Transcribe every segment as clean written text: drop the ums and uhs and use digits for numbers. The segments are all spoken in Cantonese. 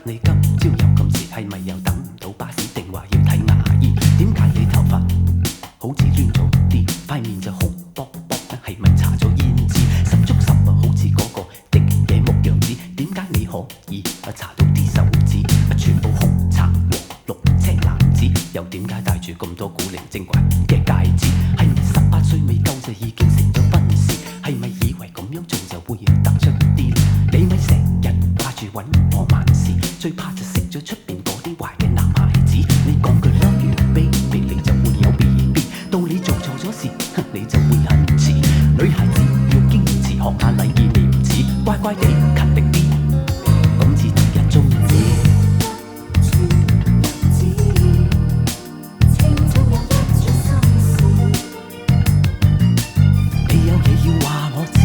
你今朝又咁遲，係咪又等唔到巴士，定話要睇牙醫？點解你頭髮好似亂咗啲，塊面就紅卜卜咧？係咪搽咗胭脂？十足十啊，好似嗰個滴嘢木樣子。點解你可以搽到啲手指全部紅橙黃綠青藍紫？又點解戴住咁多古靈精怪嘅戒指？係咪18歲未夠就已經成咗婚事？係咪以為咁樣做就會突出啲？你咪成日掛住揾我萬事，最怕就識咗出邊嗰啲壞嘅男孩子。你講句 love you baby， 你就會有 BB， 到你做錯咗事，你就會很遲。女孩子要堅持學下禮義廉恥，乖乖地勤力啲，咁至得人中意。你有嘢要話我知。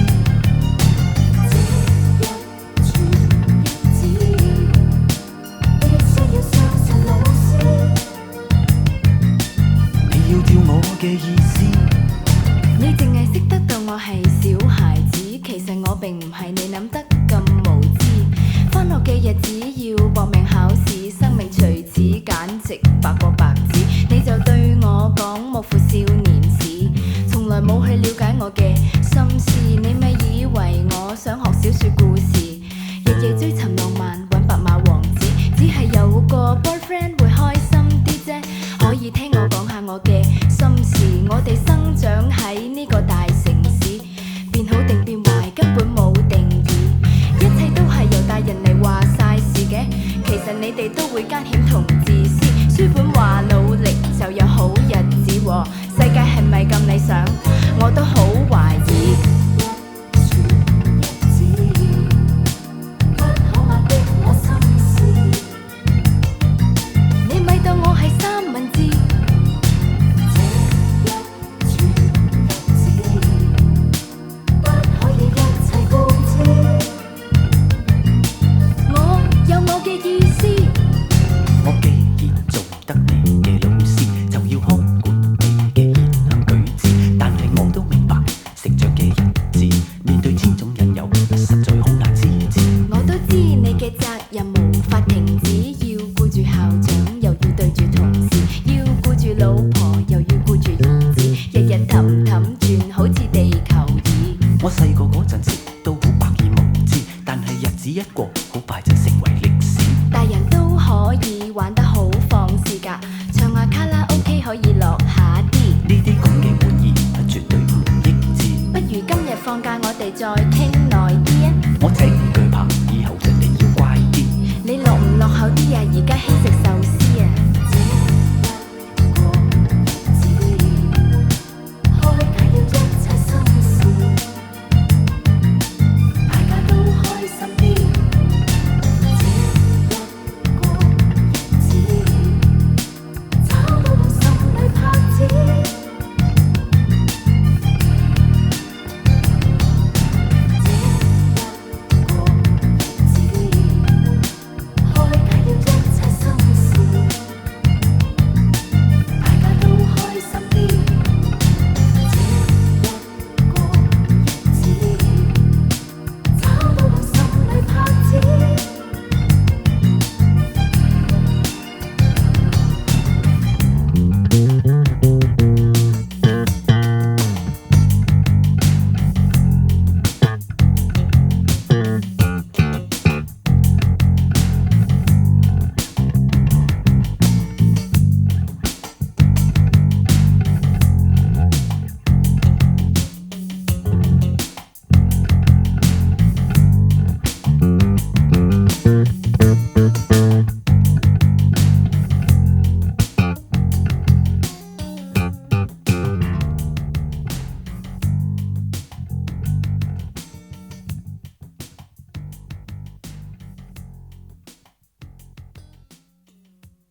嘅意思，你淨係識得到我係小孩子，其實我並唔係你諗得咁無知。返學嘅日子要搏命考試，生命隨此簡直白過白紙。你就對我講莫負少年時，從來冇去了解我嘅心思。你咪以為我想學小說故事，日夜追尋浪漫揾白馬王子，只係有個 boyfriend 會開心啲啫。可以聽我講下我嘅心事，我哋生長喺呢個大城市，變好定變壞根本冇定義，一切都係由大人嚟話晒事嘅。其實你哋都會奸險同自私，書本話努力就有好日子喎，世界係咪咁理想？我都好懷疑。你咪當我係三文治。我細個嗰陣時都好百厭無知，但係日子一過，好快就成為歷史。大人都可以玩得好放肆㗎，唱下卡拉 OK 可以落下啲。呢啲咁嘅玩意絕對唔益智。不如今日放假我哋再傾。